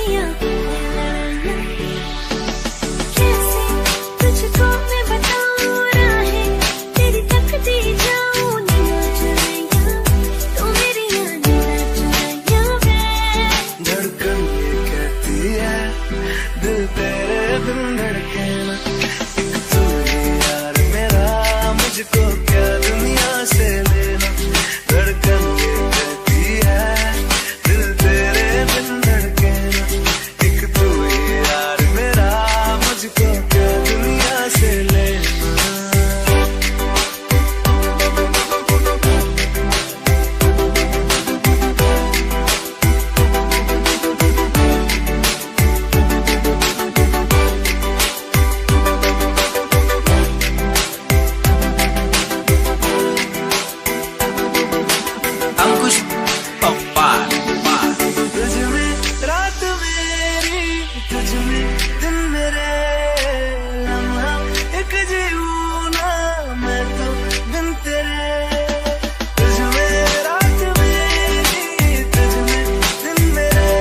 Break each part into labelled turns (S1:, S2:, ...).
S1: दुनिया की लड़ाइयाँ। कैसे तुझको मैं बताऊँ राहें तेरी तकती जाऊँ नीला चुराइयाँ, तू मेरी नीला चुराइयाँ वे।
S2: धड़कन ये कहती है दिल तेरे बिन धड़के ना, एक तू ही यार मेरा मुझको क्या दुनिया से लेना। धड़कन ये कहती है दिल तेरे बिन धड़के ना, एक तू ही यार मेरा मुझको क्या दुनिया से लेना। अंकुश पप्पा तुझ में रात मेरी, तुझ में दिन मेरे, लम्हा एक जीऊँ ना मैं तो दिन तेरे। तुझ में रात मेरी, तुझ में दिन मेरे,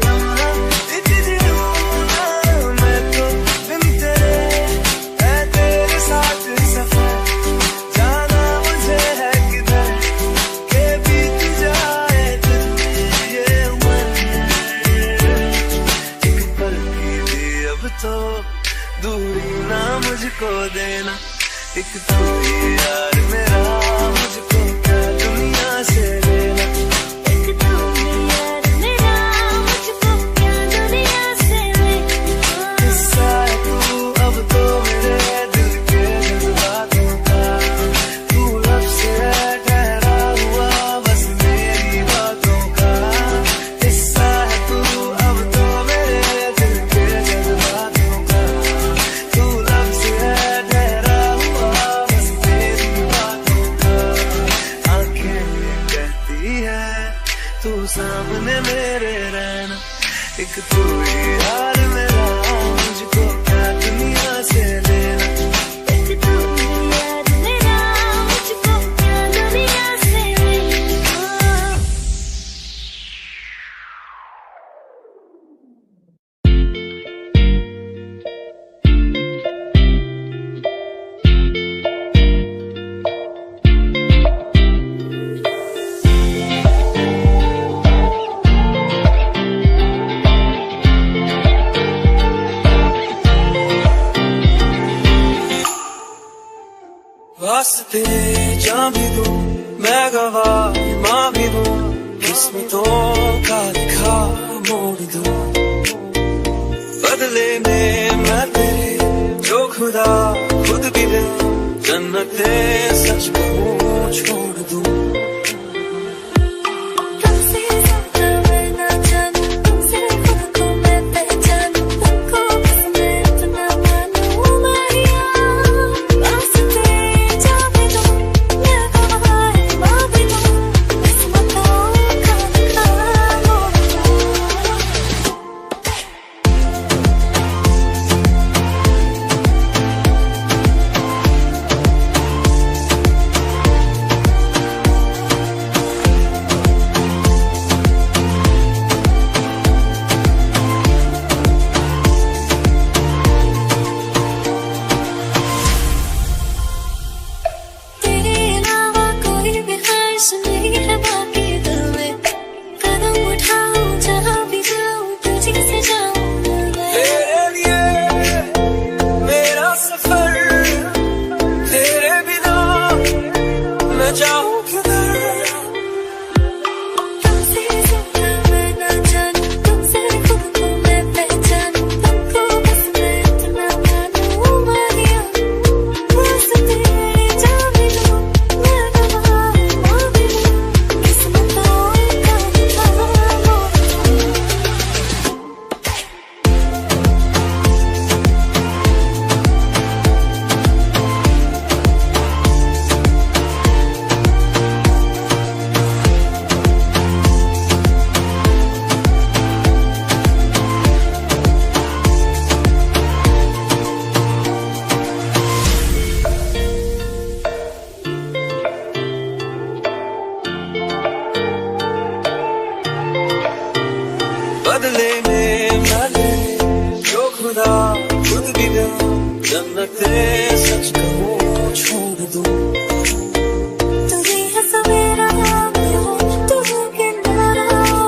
S2: लम्हा एक जीऊँ ना मैं तो दिन तेरे। है तेरे साथ सफर जाना मुझे है किधर, के बीत जाए तुझमें ये उम्र। एक पल की भी अब तो दूरी ना मुझको देना, एक तू ही यार मेरा मुझको क्या दुनिया से लेना।
S1: एक तू ही यार मेरा मुझको क्या दुनिया से लेना।
S2: हिस्सा है तू अब तो मेरे दिल के जज्बातों का, तू लफ्ज़ है ठहरा हुआ बस मेरी बातों का। हिस्सा है तू अब तो मेरे दिल के जज्बातों का, तू लफ्ज़ है ठहरा हुआ बस मेरी बातों का। आंखें ये कहती है तू सामने मेरे रहना, एक तू ही यार मेरा मुझको क्या दुनिया से लेना।
S1: एक तू ही यार मेरा मुझको क्या दुनिया से लेना।
S2: वास्ते जा भी दूं मैं गवाह माँ भी दूं, किस्मतों का लिखा मोड़ दूं। बदले में मैं तेरे जो खुदा खुद भी दे, जन्नते सच कहूँ छोड़ दूं।
S1: तुमसे ज्यादा मैं ना जानूं, तुमसे खुद को मैं पहचानूं, तुमको बस मैं अपना मानूं माहिया। वास्ते जा भी दूं मैं गवाह माँ भी दूं, किस्मतों का लिखा मोड़ दूं।
S2: लेने मैंने जो खुदा खुद भी गया जन्नते सच कहूँ छोड़ दूँ
S1: तू ही है सवेरा मेरा, तू है किनारा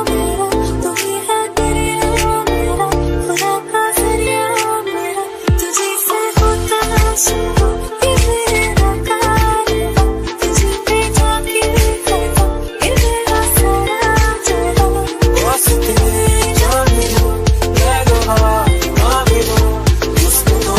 S1: मेरा, तू ही है दरिया मेरा, खुदा का जरिया मेरा, तुझी से होता शुरू ये मेरा कारवां, तुझी पे जाके करता ये मेरा सारा जहां।
S2: वास्ते जाने दो मैं गवाह मांगे दो उसको दो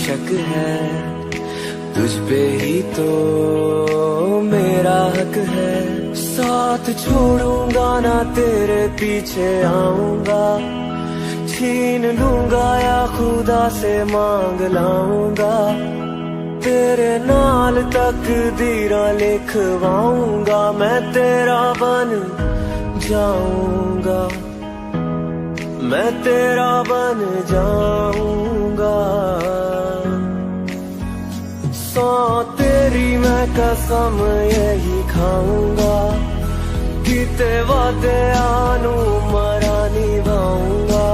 S2: शक है, तुझ पे ही तो मेरा हक है। साथ छोड़ूंगा ना तेरे पीछे आऊंगा, छीन लूंगा या खुदा से मांग लाऊंगा। तेरे नाल तकदीरां लिखवाऊंगा, मैं तेरा बन जाऊंगा, मैं तेरा बन जाऊंगा। सौ तेरी मैं कसम यही खाऊंगा, किते वादे आनू मरा निभाऊंगा।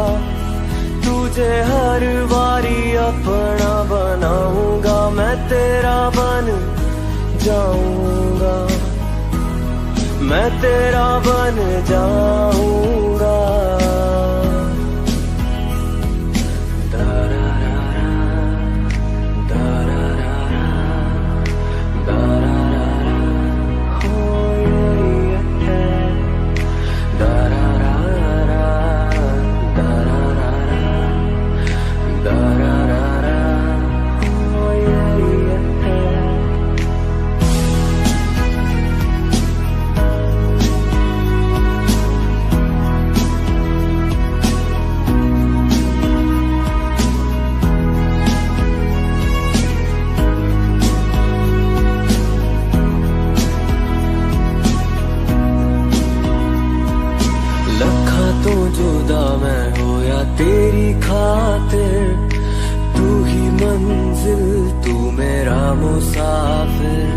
S2: तुझे हर बारी अपना बनाऊंगा, मैं तेरा बन जाऊंगा, मैं तेरा बन जाऊंगा। तेरी खातिर तू ही मंजिल, तू मेरा मुसाफिर।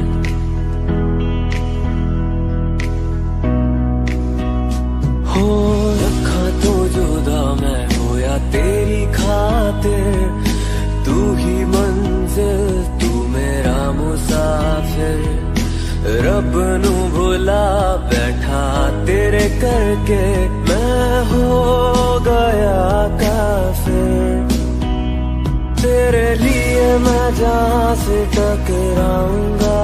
S2: हो रखा तो जुदा मैं हो या तेरी खातिर, तू ही मंजिल, तू मेरा मुसाफिर। रब नू भुला बैठा तेरे करके, मैं हो गया काफिर। तेरे लिए मैं जहाँ से टकराऊंगा,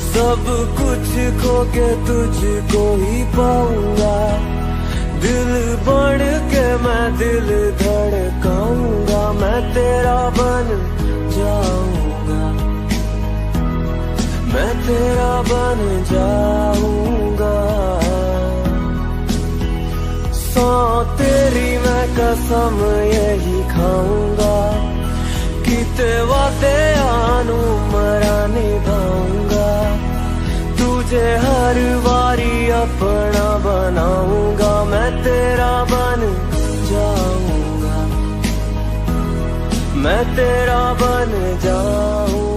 S2: सब कुछ खो के तुझको ही पाऊंगा। दिल बढ़ के मैं दिल धड़काऊंगा, मैं तेरा बन जाऊंगा, मैं तेरा बन जाऊंगा। सौ तेरी मैं कसम यही खाऊंगा, किते वादे आनू मरा निभाऊंगा। तुझे हर बारी अपना बनाऊंगा, मैं तेरा बन जाऊंगा, मैं तेरा बन जाऊंगा।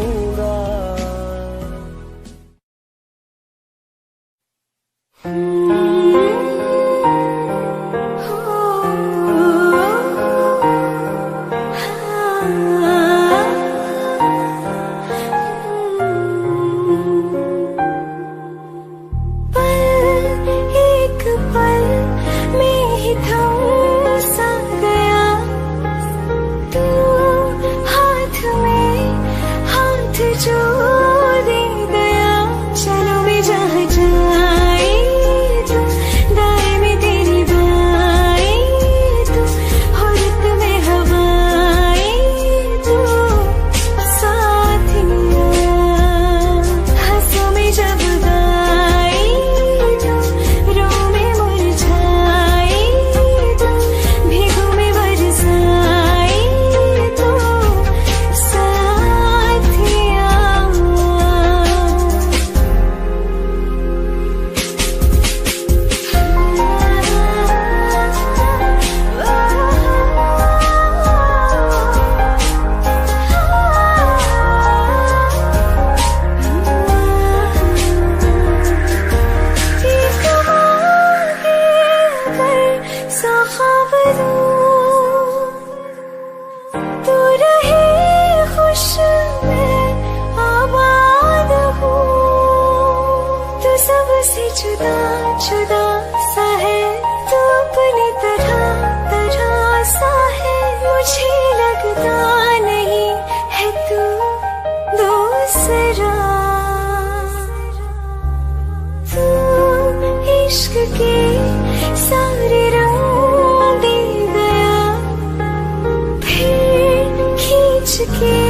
S1: के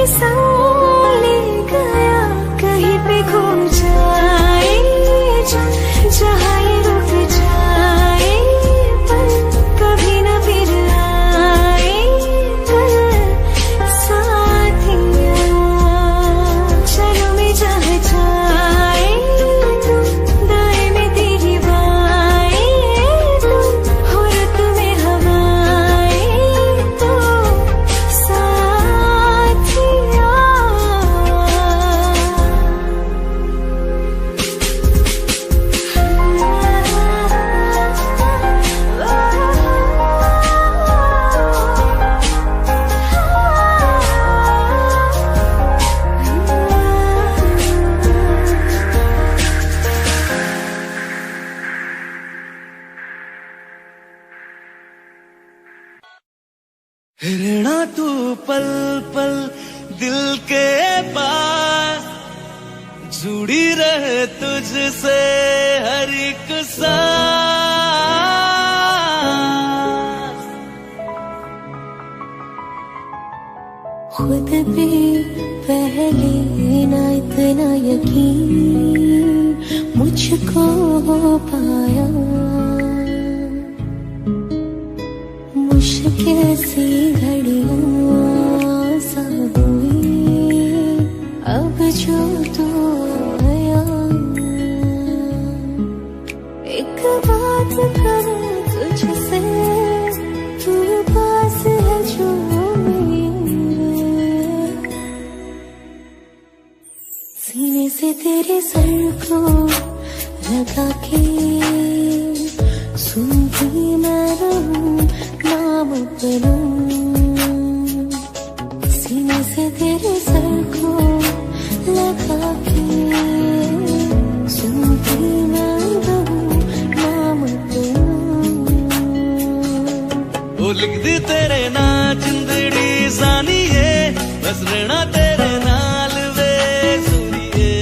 S1: संग ले गया, कहीं पे खो जाए जहाँ ये रुक जाए, पर कभी न फिर आए कल साथिया। चलो मैं जहाँ जाए तू, दाएं में तेरी बाएं तू, हो रुत में हवाएं तो साथिया।
S2: रहना तू पल पल दिल के पास, जुड़ी रहे तुझसे हर एक सांस।
S1: खुद पे पहले ना इतना यकीन मुझको हो पाया, मुश्किल सी घड़ियां सा हुई अब जो तू आया। एक बात करूं तुझसे, तू पास है जो मेरे, सीने से तेरे सर को लगा के सुनती मैं रहूं नाम अपना। सीने से तेरे सर को लगा के सुनती मैं रहूं नाम अपना।
S2: वो लिख दी तेरे ना जिंदड़ी जानिए, बस रहना तेरे नाल वे सुनिए।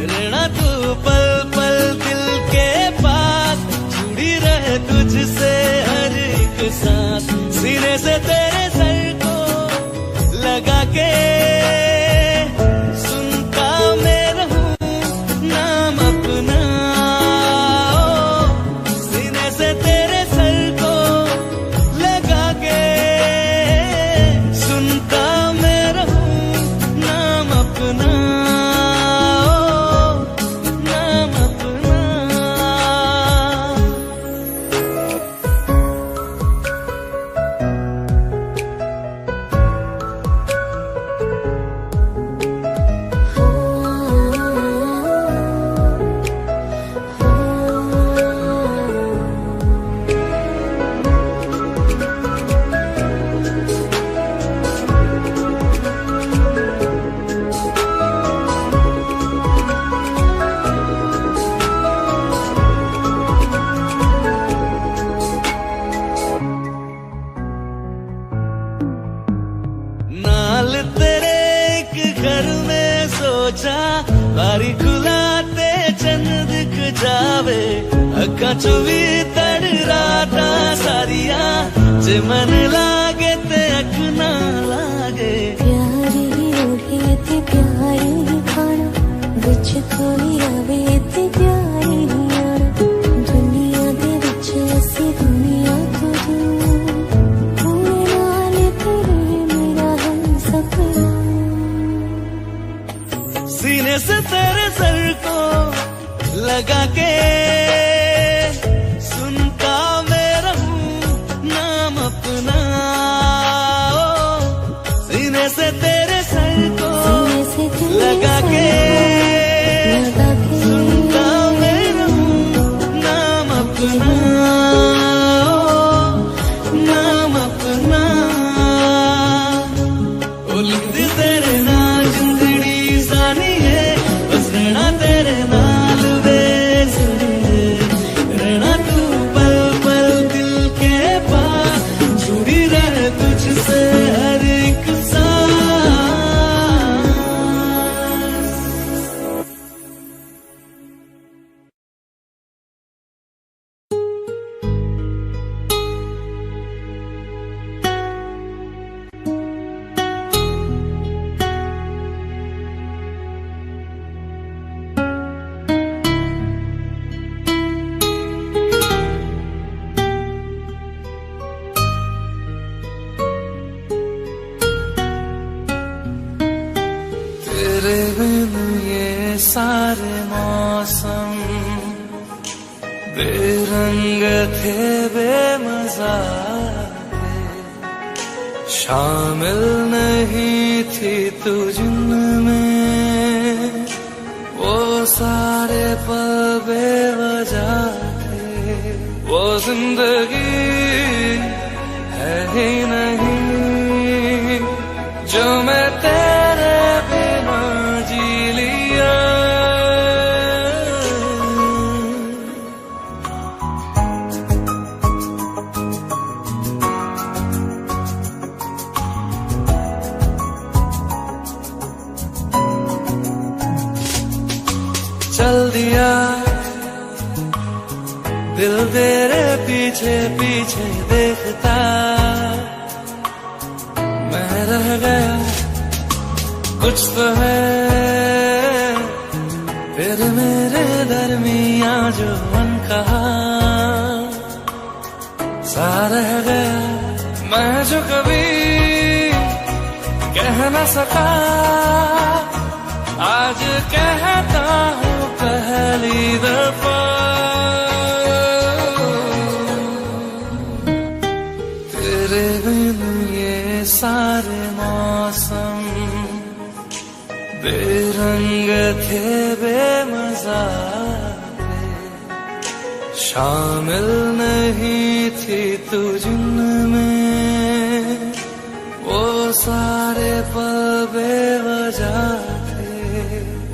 S2: रहना तू पल पल दिल के पास, जुड़ी रहे तुझसे हर एक सांस। सीने से तेरे सर को लगा के सुनता मैं रहूं नाम अपना। सीने से तेरे सर को लगा के सुनता मैं रहूं नाम अपना, नाम अपना। नाल तेरे एक घर में सोचा, बारी खुलाते चंद दिख जावे। अखा चो भी तड़ राता सारिया, जे मन लागे ते अख ना लागे।
S1: प्यारी ओढ़े ते प्यारी खाना, विच कोई आवे ते प्यारी आना। दुनिया दे विच असी दुनिया तो दूर, पूरे नाल तेरे मेरा हम सपना।
S2: सीने से तेरे सर को लगा के सुनता मैं रहूं नाम अपना। सीने से तेरे सर को लगा के सुनता मैं रहूं नाम अपना, नाम अपना। ओ लिख दी तेरे नाल जिंदड़ी जानिए, बस रहना तेरे नाल वे सुनिए। रहना तू पल पल दिल के पास, जुड़ी रहे तुझसे हर एक सांस। सारे मौसम बेरंग थे, बेमजा थे, शामिल नहीं थी तू जिनमें, वो सारे पल बेवजह थे, वो जिंदगी है ही नहीं जो मैं तेरे बिना जी लिया। चल दिया दिल तेरे पीछे पीछे देखता, मैं रह गया कुछ तो है फिर मेरे दरमियां जो मन कहा सा रह गया, मैं जो कभी कह न सका आज कहता हूँ पहली दफा। तेरे बिन ये सारे मौसम बेरंग थे, बेमजा थे, शामिल नहीं थी तू जिनमें, वो सारे पल बेवजह थे,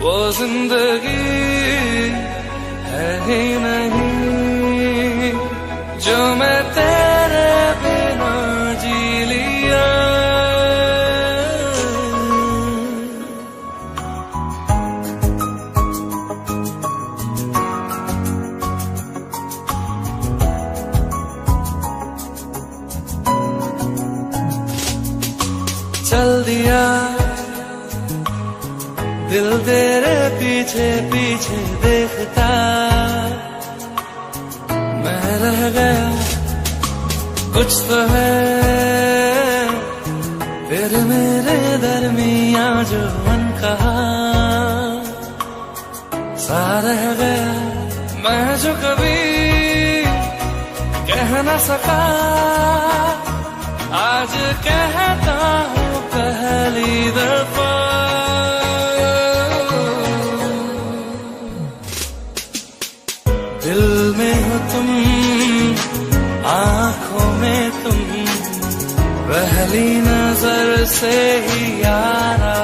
S2: वो जिंदगी है ही नहीं जो मैं तेरे बिना जी लिया। चल दिया दिल तेरे पीछे पीछे देखता, मैं रह गया कुछ तो है फिर मेरे दरमियां जो मन कहा सा रह गया, मैं जो कभी कह न सका आज कहता हूँ पहली दफा। दिल में हो तुम, आँखों में तुम, पहली नजर से ही यारा,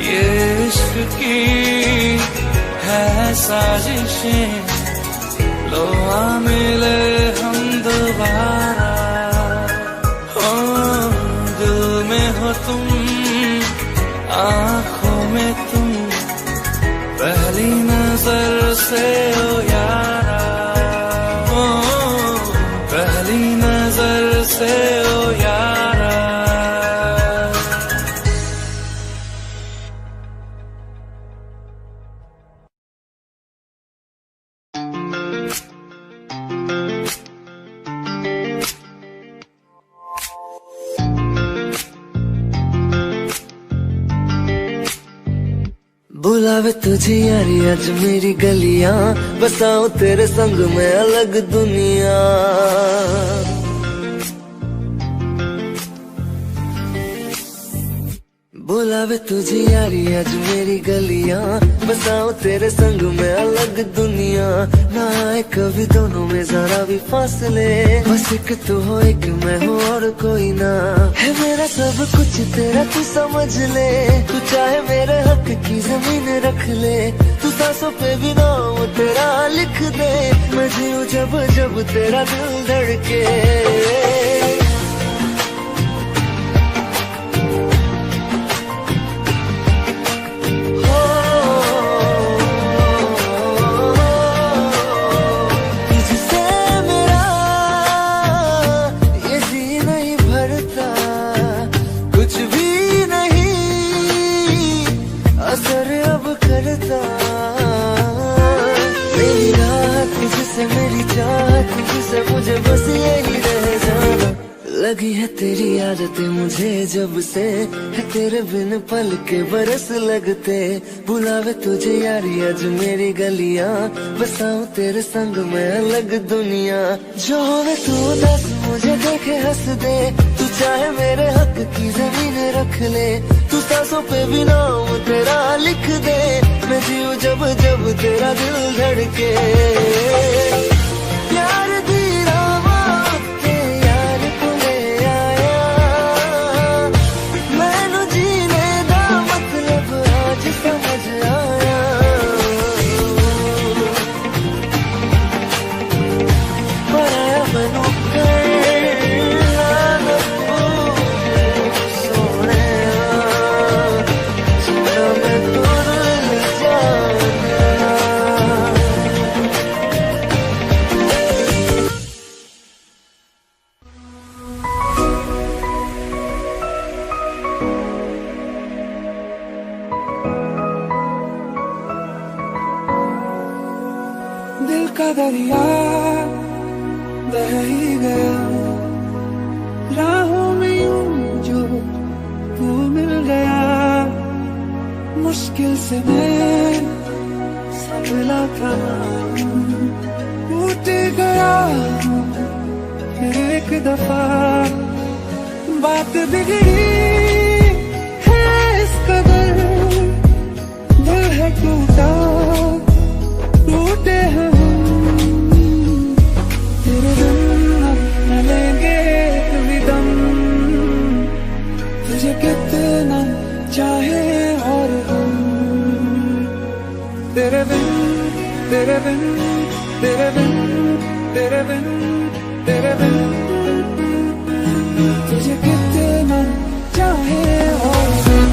S2: ये इश्क की है साजिशें, लो आ मिले हम दोबारा। हो दिल में हो तुम, आँखों में तुम, पहली नजर से ओ यारा, ओ पहली नजर से ओ यारा।
S3: बुलावे तुझे यारी आज मेरी गलियां, बसाऊं तेरे संग में अलग दुनिया। बुलावे तुझे यारी आज मेरी गलियां, बसाऊं तेरे संग में अलग दुनिया। ना आए कभी दोनों में जरा भी फासले, बस एक तू हो एक मैं हूँ और कोई ना। है मेरा सब कुछ तेरा तू समझ ले, तू चाहे मेरे हक की जमीन रख ले, तू सांसों पे भी नाम तेरा लिख दे। मैं जीऊं जब जब तेरा दिल धड़के, मेरी रात तुझसे मेरी चाहत तुझसे मुझे बस यही रह जाना। लगी है तेरी आदतें मुझे जब से, है तेरे बिन पल के बरस लगते। बुलावे तुझे यारी आज मेरी गलियां, बसाऊं तेरे संग में अलग दुनिया। जो होवे तू दस मुझे देखे हंस दे, तू चाहे मेरे हक की जमीन रख ले। तू सांसों पे भी नाम तेरा लिख दे, मैं जीऊं जब जब तेरा दिल धड़के। प्यार दी रावां ते यार कोले आया, मैनू जीने दा मतलब आज समझ आया। बनाया मैनू करना न सोने, सोना मैं तुर जाना।
S2: दिल का दरिया बह ही गया, राहों में यूं जो तू मिल गया। मुश्किल से मैं संभला था, टूट गया फिर एक दफा। बात बिगड़ी है इस कदर, दिल है टूटा टूटे हैं हम। तेरे बिन अब न लेंगे कभी दम, तुझे कितना चाहे और हम। तेरे बिन तेरे बिन तेरे बिन तेरे बिन तेरे बिन, तुझे कितना चाहे और हम।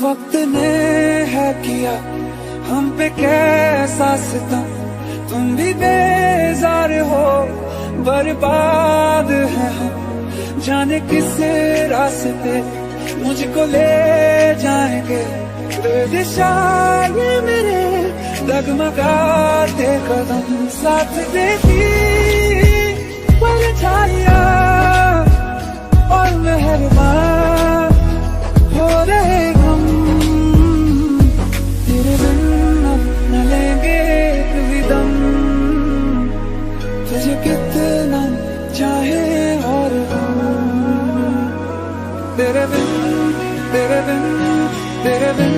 S2: वक्त ने है किया हम पे कैसा सितम, तुम भी बेजार हो बर्बाद है हम। जाने किस रास्ते मुझको ले जाएंगे, बेदिशा ये मेरे डगमगाते कदम। साथ देती परछाइयां और मेहरबान हो रहे हम। तेरे बिन अब न लेंगे कभी दम, तुझे कितना चाहे और हम। तेरे बिन तेरे बिन तेरे बिन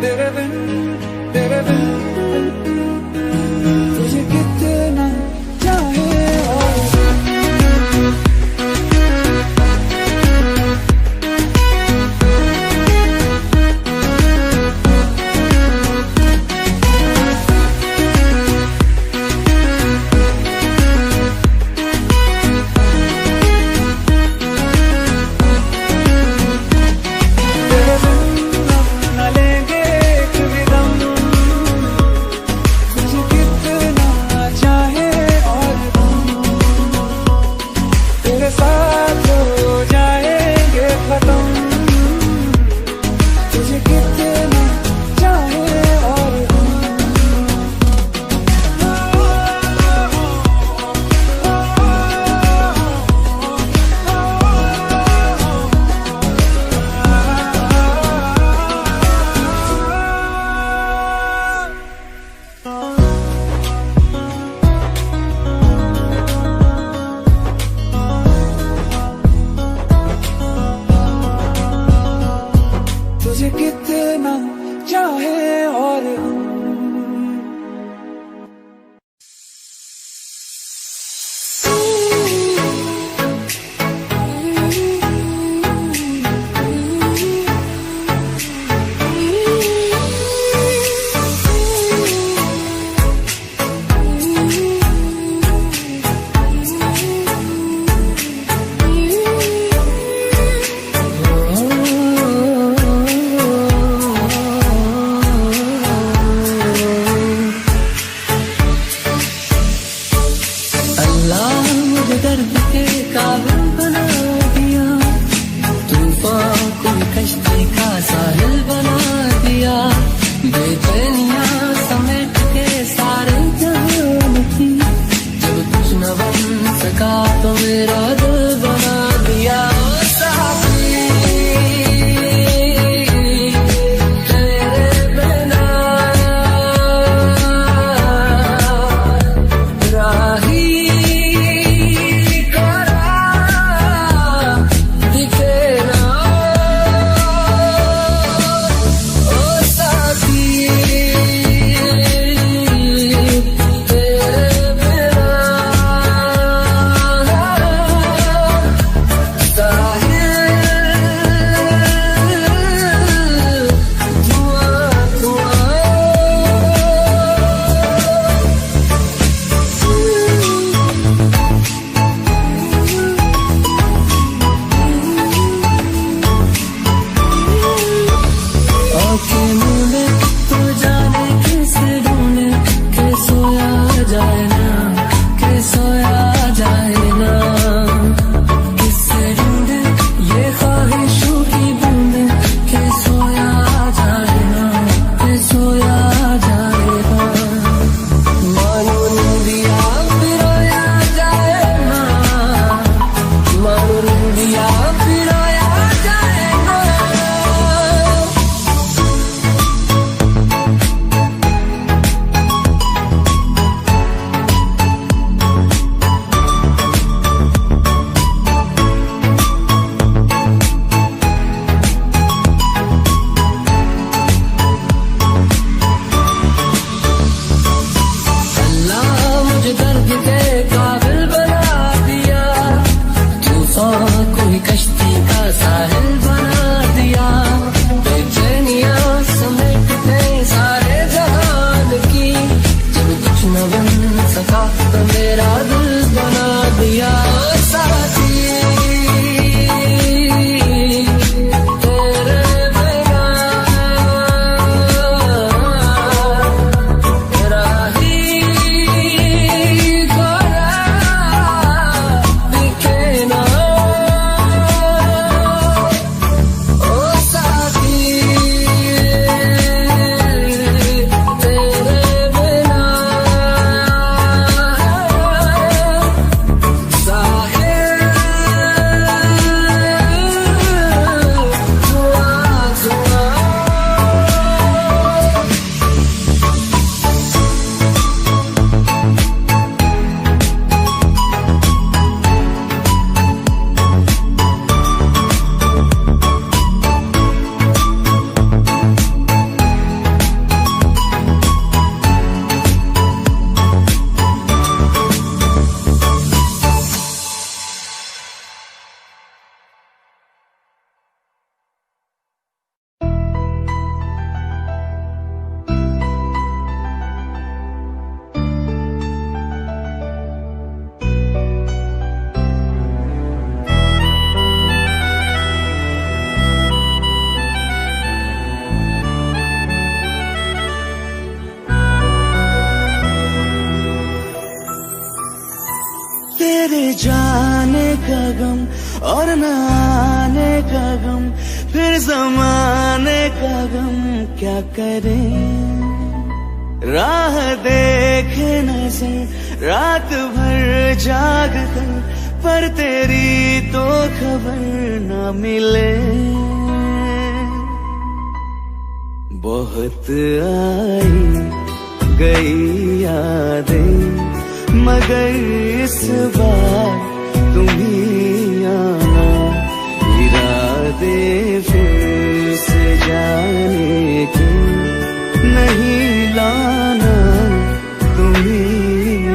S2: तेरे बिन तेरे बिन, तुझे कितना चाहे और हम। का गम और न आने का गम, फिर जमाने का गम क्या करें। राह देखे नजर रात भर जाग कर, पर तेरी तो खबर न मिले। बहुत आई गई यादें, मगर इस बार तुम ही आना। इरादे फिर से जाने के नहीं लाना, तुम ही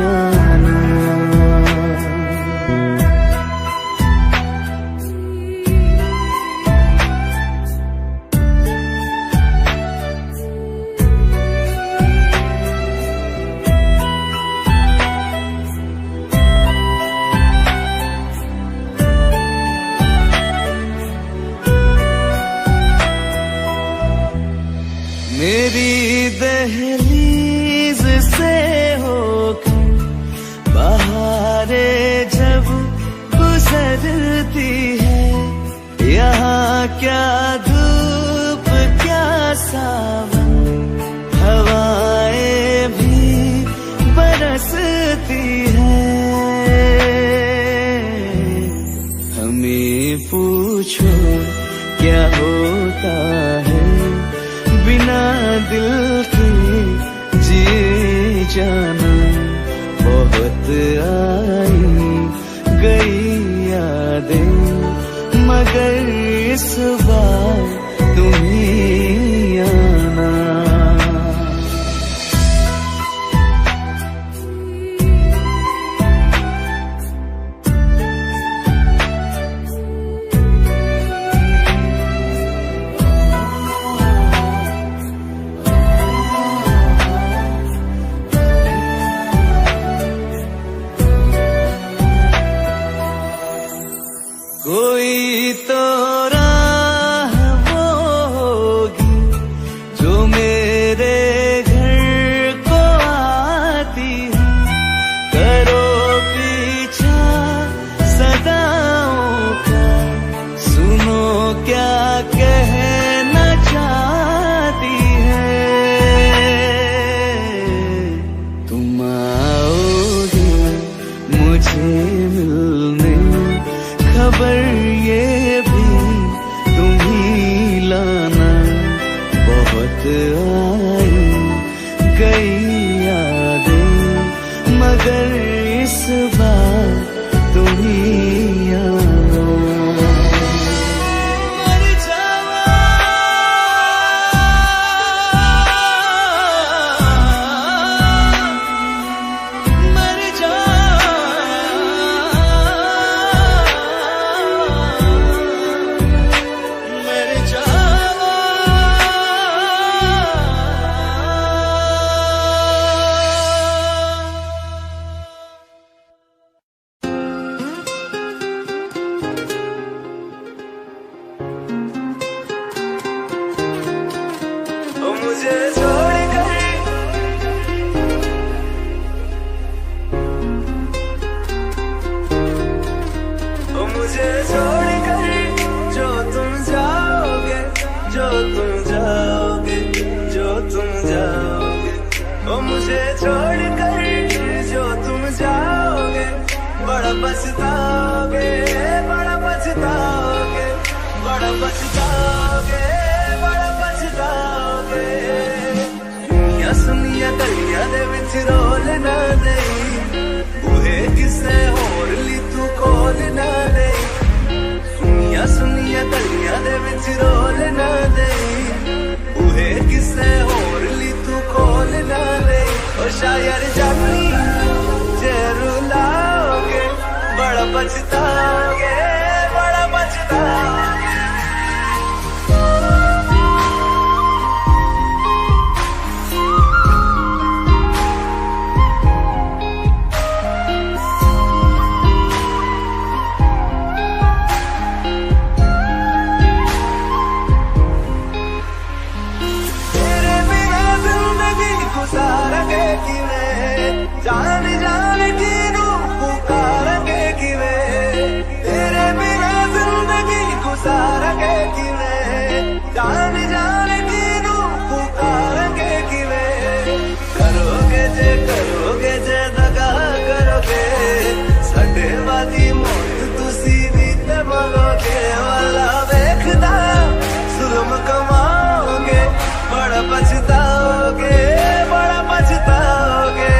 S2: आना। मेरी दहलीज से होकर बहारें जब गुजरती है, यहाँ क्या धूप क्या सावन, हवाएं भी बरसती है। हमें पूछो क्या होता है बिना दिल के जिए जाना। बहुत आई गई यादें, मगर इस बार तुम ही आना। कोई तो राह वो होगी जो मेरे घर को आती है। करो पीछा सदाओं का, सुनो क्या कहना चाहती है। तुम आओगे मुझे मिलने, खबर ये भी तुम ही लाना। बहुत आई गई यादें, मगर इस बार तुम ही आना। मर जावा मर जा मुझे छोड़कर, मुझे छोड़कर जो तुम जाओगे, जो तुम जाओगे, जो तुम जाओगे। ओ मुझे छोड़कर जो तुम जाओगे, बड़ा पछताओगे, बड़ा पछताओगे, बड़ा पछताओगे, बड़ा पछताओगे। सुनिया गलियां दे विच रोल ना दे, बूहे किसे होर ली तू खोल ना दे। सुनिया सुनिया गलियां दे विच रोल ना दे, बूहे किसे होर ली तू खोल ना दे। ओ शायर जानी जे रुलाओगे, बड़ा पछताओगे, बड़ा पछताओगे। जान जान किनू पुकारेंगे किवें करोगे जे दगा करोगे साडे वाली मौत तुसी भी ते मरोगे वाला वेखदा जुल्म कमाओगे बड़ा पछताओगे बड़ा पछताओगे।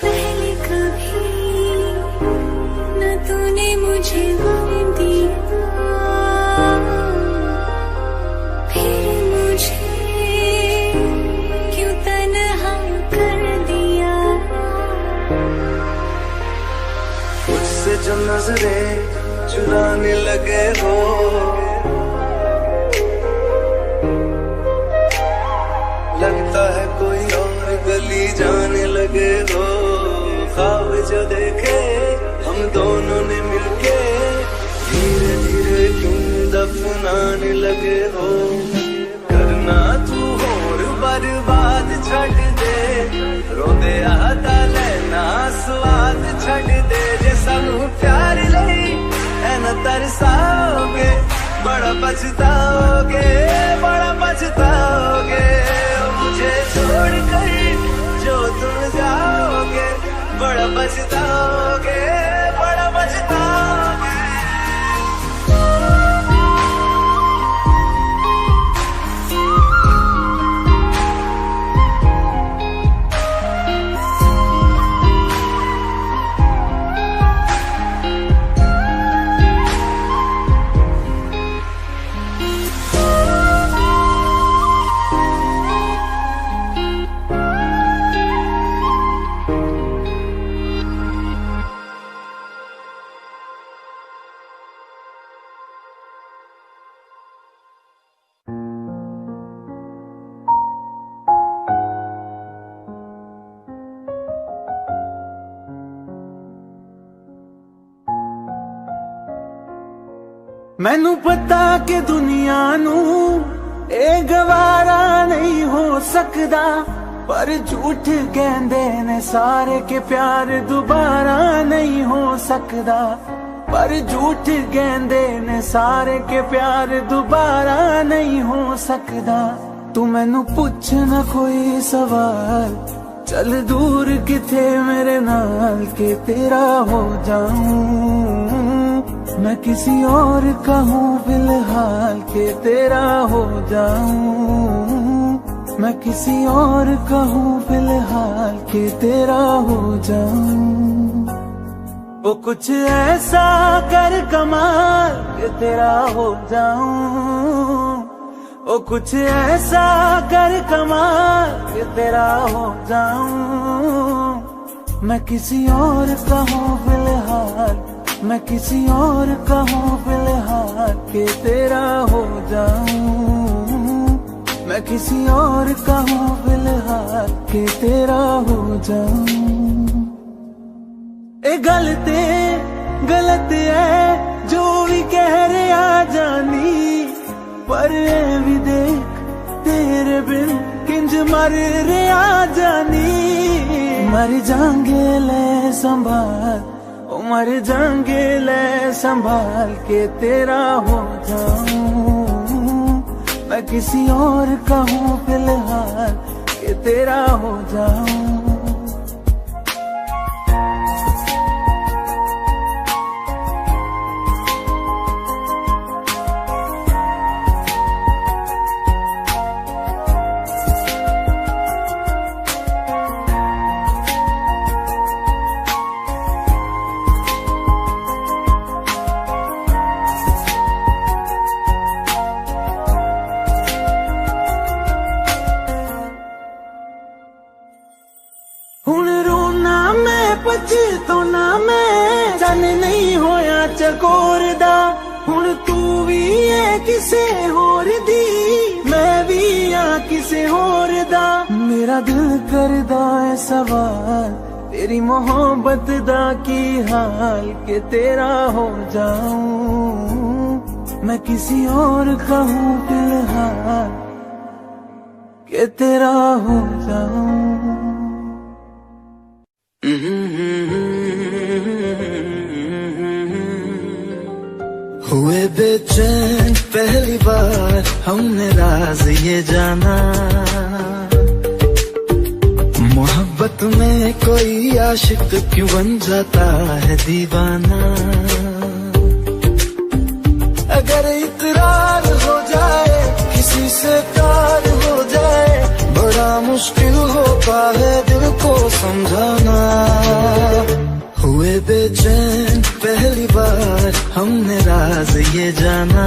S1: पहले कभी न तूने मुझे गम दिया फिर मुझे क्यों तन्हा कर दिया।
S2: मुझसे जो नजरें चुराने लगे हो लगता है कोई और गली जाने लगे हो। ख्वाब जो देखे हम दोनों ने मिलके धीरे धीरे क्यों दफनाने लगे हो। करना तू होर बर्बाद छड़ दे रोंदे आता लेना स्वाद छड़ दे जे सानू प्यार लई ऐना तरसाओगे बड़ा पछताओगे बड़ा पछताओगे। मुझे छोड़ कर जो तुम जाओगे बड़ा पछताओगे बड़ा पछताओगे। मैनू पता कि दुनिया नू ए गवारा नहीं हो सकदा पर झूठ कहंदे ने सारे के प्यार दोबारा नहीं हो सकदा। पर झूठ कहंदे ने सारे के प्यार दोबारा नहीं हो सकदा। तू मैनू पुछ ना कोई सवाल चल दूर किथे मेरे नाल के तेरा हो जाऊं। मैं किसी और का हूँ फिलहाल के तेरा हो जाऊं। मैं किसी और का हूँ फिलहाल के तेरा हो जाऊं। वो कुछ ऐसा कर कमाल के तेरा हो जाऊं। वो कुछ ऐसा कर कमाल के तेरा हो जाऊं। मैं किसी और का हूँ फिलहाल मैं किसी और का हूँ फिलहाल के तेरा हो जाऊं। मैं किसी और का हूँ फिलहाल के तेरा हो जाऊं। ए गलत है जो भी कह रहे आ जानी पर ए भी देख तेरे बिन किंज मर रे आ जानी। मर जाएंगे ले संभाल मर जाएंगे ले संभाल के तेरा हो जाऊं। मैं किसी और का हूँ फिलहाल के तेरा हो जाऊं। पछताना मैं जाने नहीं होया चकोरदा। हुण तू भी है किसे होर दी मैं भी हाँ किसे होर दा। मेरा दिल करदा है सवाल तेरी मोहब्बत दा की हाल के तेरा हो जाऊं। मैं किसी और का हूँ फिलहाल के तेरा हो जाऊं।
S3: हुए बेचैन पहली बार हमने राज ये जाना, मोहब्बत में कोई आशिक क्यों बन जाता है दीवाना। अगर इकरार हो जाए किसी से प्यार हो जाए, बड़ा मुश्किल होता है दिल को समझाना। हुए बेचैन पहली बार हमने राज ये जाना,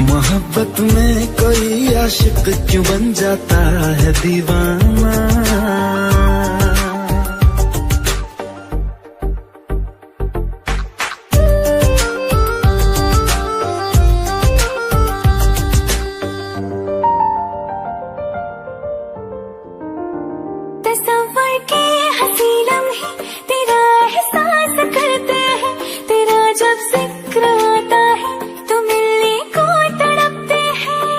S3: मोहब्बत में कोई आशिक क्यों बन जाता है दीवाना।
S1: तस्वर के हंसी लम्हे तेरा एहसास करते हैं, तेरा जब जिक्र आता है तो मिलने को तड़पते हैं।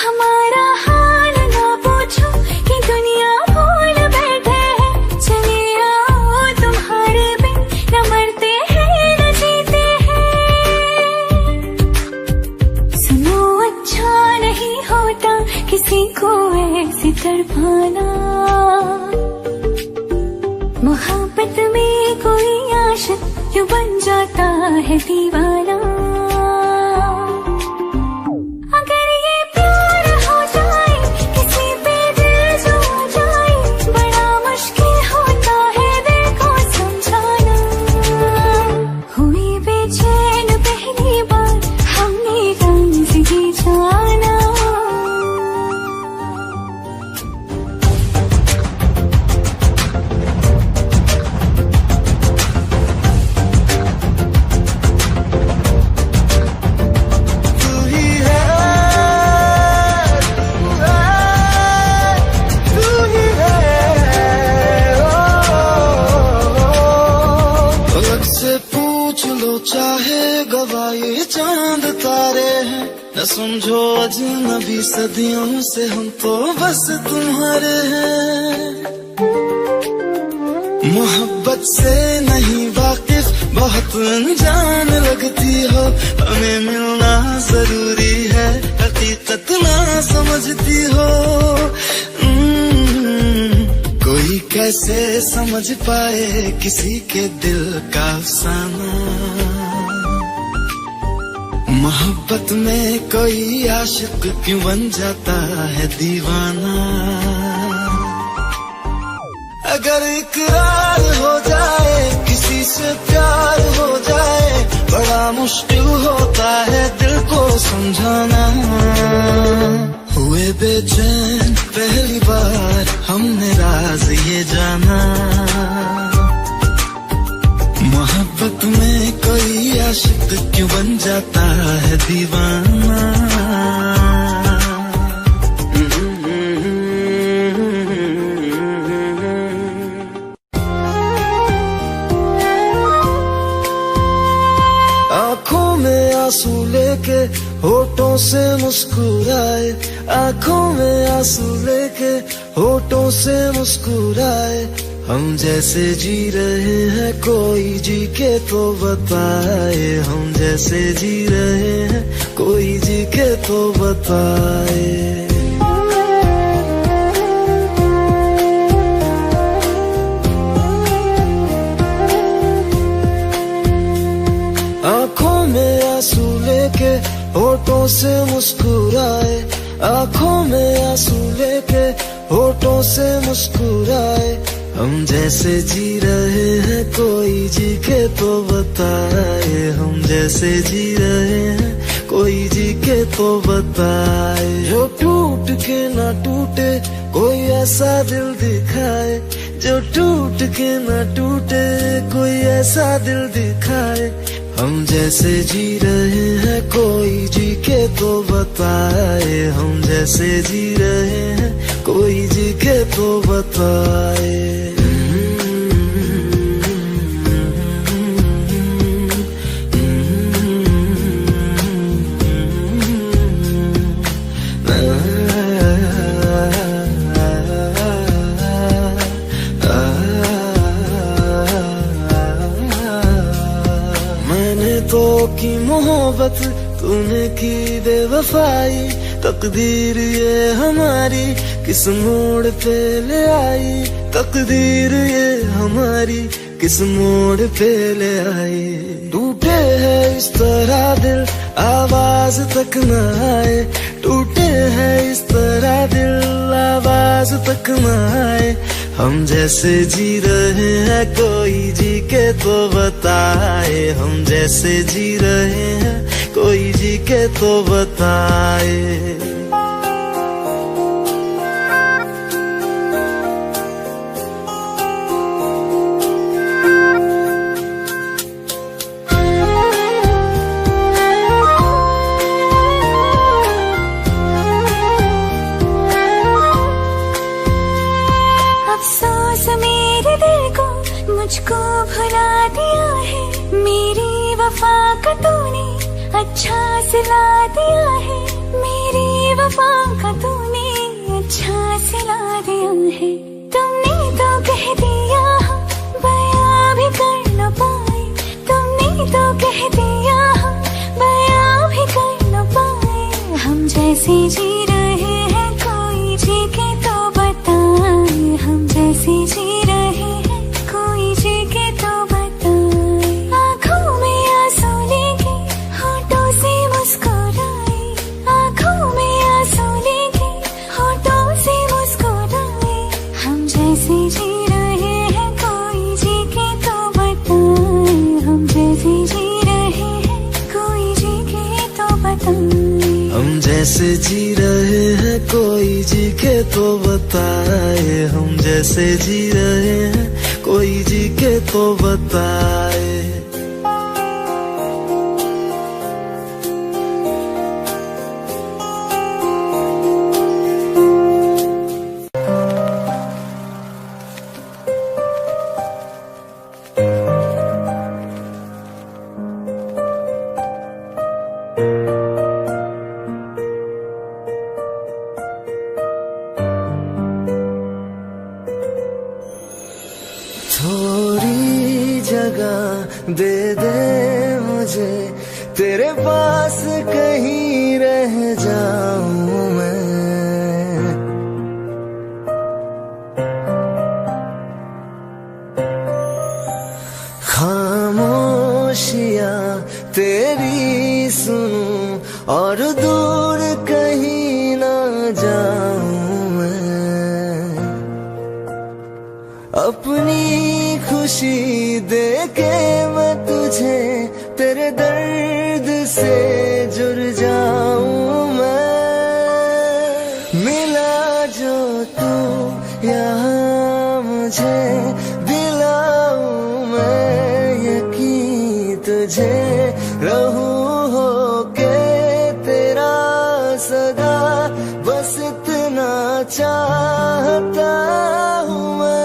S1: हमारा हाल ना पूछो कि दुनिया भूल बैठे हैं, चले आओ तुम्हारे बिन न मरते हैं न जीते हैं। सुनो अच्छा नहीं होता किसी को ऐसे तड़पाना, मोहब्बत में कोई आशिक क्यों बन जाता है दीवाना। अगर ये प्यार हो जाए किसी पे दिल जो आ जाए, बड़ा मुश्किल होता है दिल को समझाना। हुई बेचैन पहली बार हमने राज ये जाना।
S3: चाहे गवाए चांद तारे हैं, न समझो अजनबी सदियों से हम तो बस तुम्हारे हैं। मोहब्बत से नहीं वाकिफ बहुत अनजान लगती हो, हमें मिलना जरूरी है हकीकत ना समझती हो। कोई कैसे समझ पाए किसी के दिल का अफसाना, मोहब्बत में कोई आशिक क्यों बन जाता है दीवाना। अगर इकरार हो जाए किसी से प्यार हो जाए, बड़ा मुश्किल होता है दिल को समझाना। हुए बेचैन पहली बार हमने राज ये जाना, मोहब्बत में कोई आशिक क्यों बन जाता है दीवाना। आँखों में आंसू लेके होठों से मुस्कुराए, आँखों में आंसू लेके होठों से मुस्कुराए। हम जैसे जी रहे हैं कोई जी के तो बताए, हम जैसे जी रहे हैं कोई जी के तो बताए। आँखों में आंसू लेके होठों से मुस्कुराए, आँखों में आंसू लेके होठों से मुस्कुराए। हम जैसे जी रहे हैं कोई जी के तो बताए, हम जैसे जी रहे हैं कोई जी के तो बताए। जो टूट के ना टूटे कोई ऐसा दिल दिखाए, जो टूट के ना टूटे कोई ऐसा दिल दिखाए। हम जैसे जी रहे हैं कोई जी के तो बताए, हम जैसे जी रहे हैं कोई जी के तो बताए। मोहब्बत तूने की बेवफाई, तकदीर ये हमारी किस मोड़ पे ले आई, तकदीर ये हमारी किस मोड़ पे ले आई। टूटे है इस तरह दिल आवाज तक न आए, टूटे हैं इस तरह दिल आवाज तक न आए। हम जैसे जी रहे हैं कोई जी के तो बताए, हम जैसे जी रहे हैं कोई जी के तो बताए।
S1: अफसोस मेरे दिल को मुझको भुला दिया है, मेरी वफा का तूने अच्छा सिला दिया है, मेरी वफा का तूने अच्छा सिला दिया है। तुमने तो कह दिया बयां भी कर न पाए, तुमने तो कह दिया बयां भी कर न पाए। हम जैसे जी रहे हैं कोई जी के तो बताए, हम जैसे जी रहे हैं कोई जी के तो बताए। आँखों में आंसू लेके होठों से मुस्कुराए, आँखों में आंसू लेके होठों से मुस्कुराए। हम जैसे जी रहे हैं कोई जी के तो बताए, हम जैसे जी रहे हैं कोई जी के तो बताए।
S3: हम जैसे जी रहे हैं कोई जी के तो बताए, हम जैसे जी रहे हैं कोई जी के तो बताए। थोड़ी जगह दे दे मुझे, तेरे पास कहीं रह जाऊं मैं। खामोशियां तेरी सुनूं और दूर कहीं ना जाऊं मैं। अपनी खुशी दे के मैं तुझे तेरे दर्द से जुड़ जाऊं मैं। मिला जो तू यहाँ मुझे दिलाऊं मैं यकीन तुझे, रहूं होके तेरा सदा, बस इतना चाहता हूँ मैं।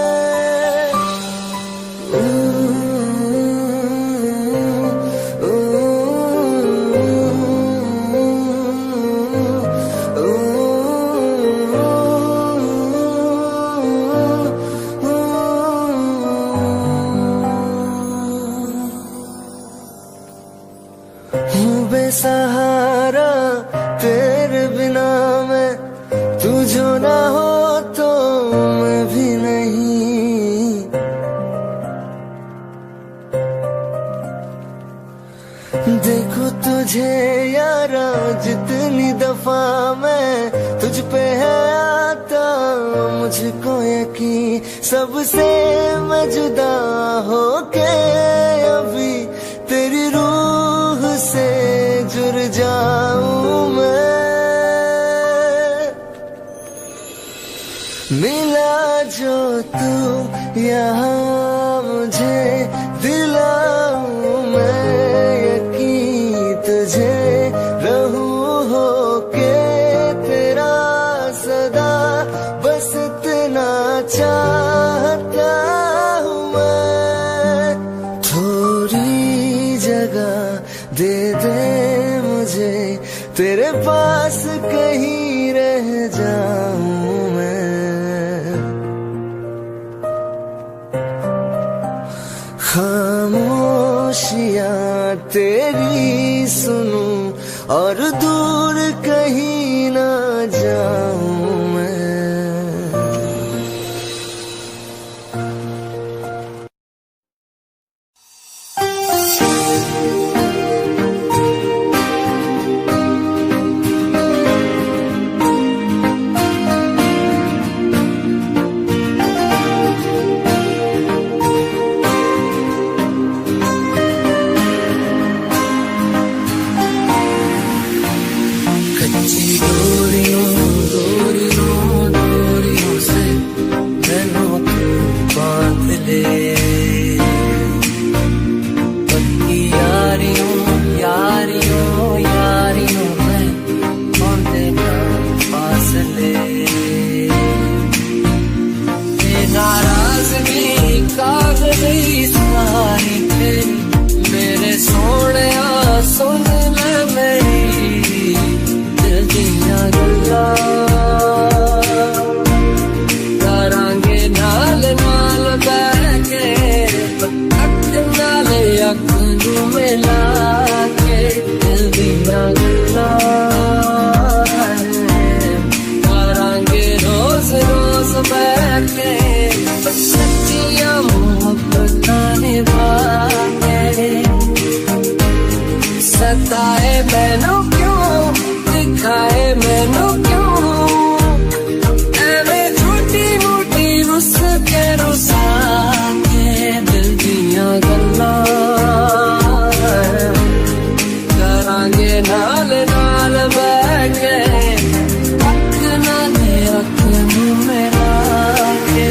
S3: हूँ बेसहारा तेरे बिना मैं, तू जो ना हो तो मैं भी नहीं। देखो तुझे यारा जितनी दफा मैं तुझ पे है आता, मुझको यकीन सबसे मैं जुदा होके अभी तेरी रूह से जुड़ जाऊं मैं। मिला जो तू यहाँ मुझे दिलाऊं मैं यकीन तुझे, रहूं होके तेरा सदा, बस इतना चाहता हूँ मैं। थोड़ी जगह दे दे मुझे, तेरे पास कहीं रह जाऊं मैं। खामोश खामोशियाँ तेरी सुनूं और दूर कहीं ना जाऊं मैं। डोरियों से मैनों को बांध ले, पक्की यारियों में बांधे ना फासले। ये नाराज़गी कागज़ी सारी तेरी, मेरे सोहणिया सुन ले मेरी दिल दियां गल्लां। करांगे नाल नाल बैठ के अख नाल अख नूं मिला के दिल दियां गल्लां। करांगे रोज रोज बैठ के सच्चियां मोहब्बतां निभा के। सताए मैनू क्यों, दिखाए मैनू क्यों, एवें झूठी मूठी रुस के रुसा के दिल दियां गल्लां। करांगे नाल नाल बैठ के अख नाल अख नूं मिला के।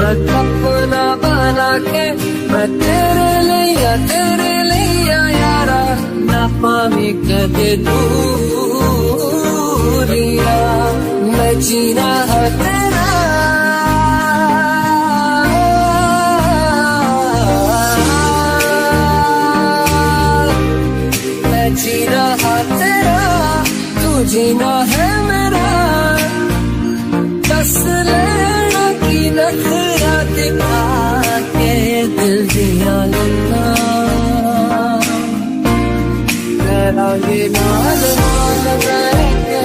S3: अपना बना के मैं तेरे लिया यारा, ना पावी कदे दूरिया। मैं जीना है तेरा, मैं जीना है तेरा, तू जीना है मेरा। बस लेना की नखरा दिखा के दिल दियां गल्लां। करांगे नाल नाल बैठ के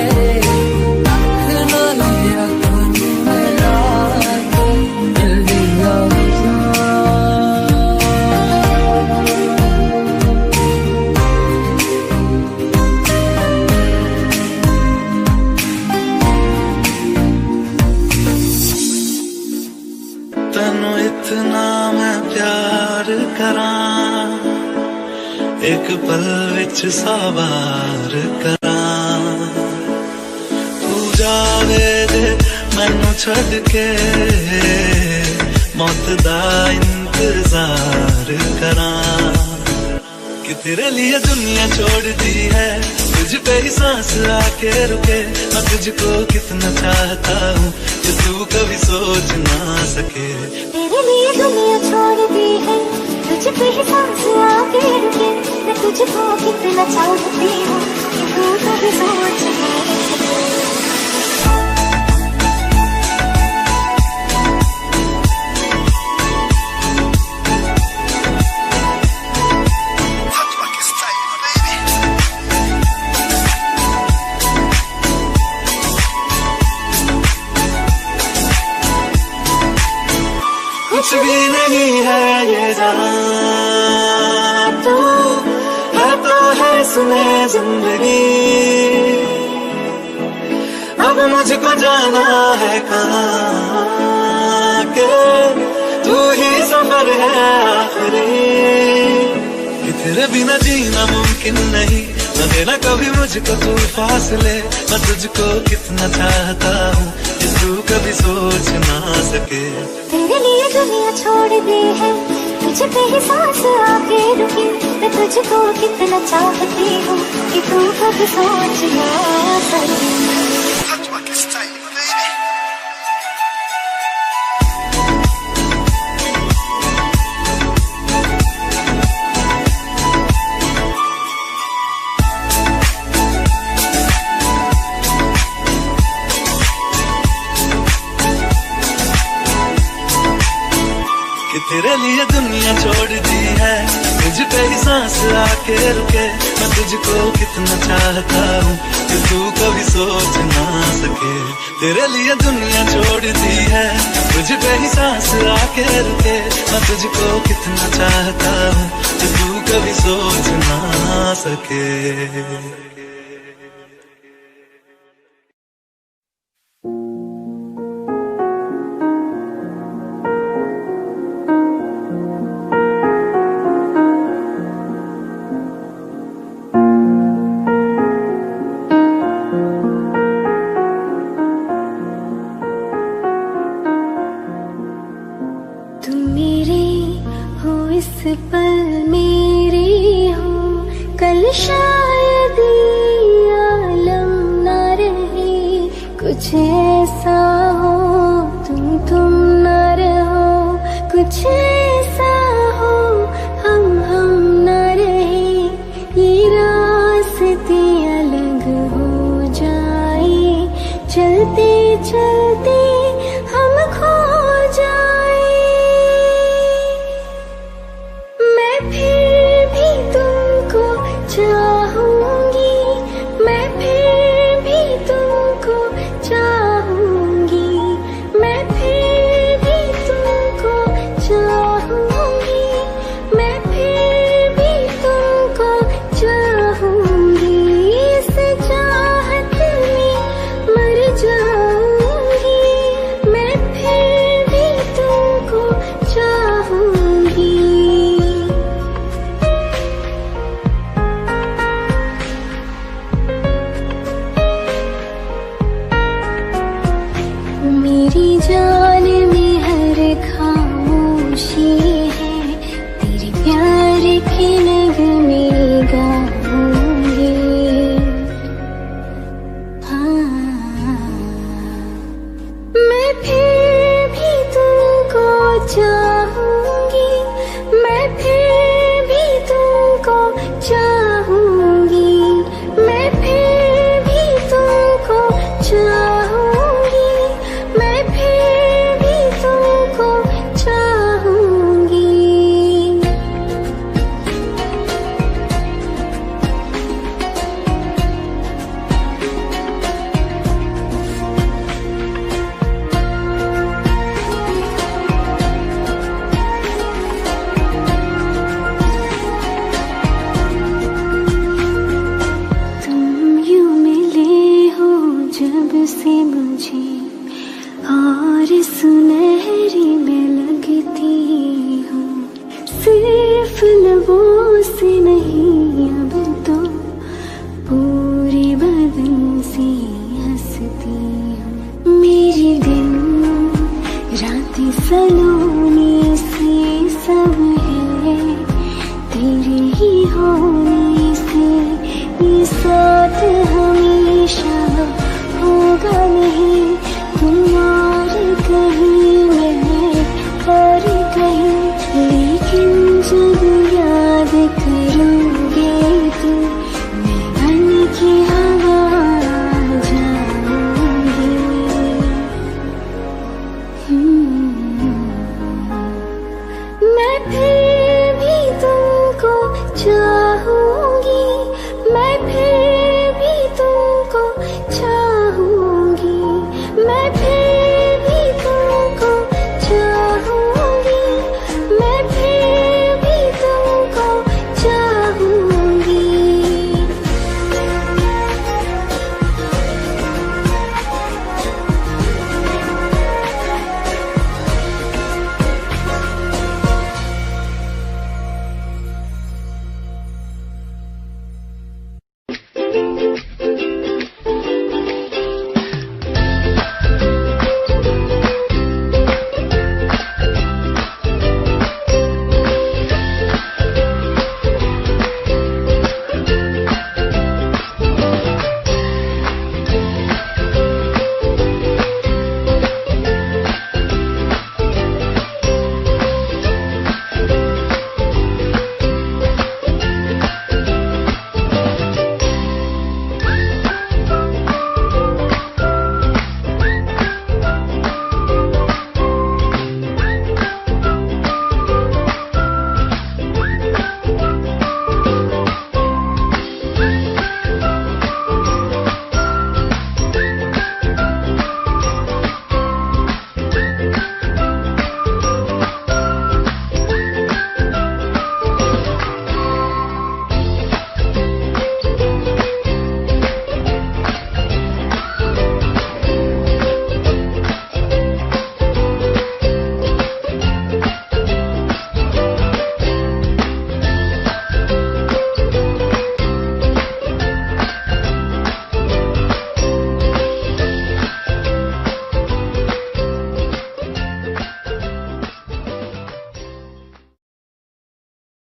S3: अख नाल अख नूं मिला के दिल दियां गल्लां।
S2: तैनू इतना मैं प्यार करां, एक पल विच सवार करां। तू जावे दे मैनू छड़ के मौत दा इंतजार करां। कि तेरे लिए दुनिया छोड़ दी है, तुझ पे ही सांस आके रुके। मैं तुझको कितना चाहता हूँ कि तू कभी सोच ना सके।
S1: तेरे लिए दुनिया छोड़ दी है, तुझ पे ही सांस आके रुके। मैं तुझको कितना चाहती हूँ कि तू कभी सोच ना सके।
S2: कुछ भी नहीं है ये जान, तू है तो है सुने जिंदगी। अब मुझको जाना है कहाँ के, तू ही सफर है आखिरी। कि तेरे बिना जीना मुमकिन नहीं, न देना कभी मुझको तू फासले। मैं तुझको कितना चाहता हूँ कि तू कभी सोच ना सके।
S1: तेरे लिए दुनिया छोड़ दी है, तुझ पे ही सांस आके रुकी। मैं तुझको कितना चाहती हूँ कि तू कभी सोच ना सके।
S2: कि तेरे लिए दुनिया छोड़ दी है, तुझ पे ही सांस आके रुके। मैं तुझको कितना चाहता हूँ कि तू कभी सोच ना सके। तेरे लिए दुनिया छोड़ दी है, तुझ पे ही सांस आके रुके। मैं तुझको कितना चाहता हूँ कि तू कभी सोच ना सके।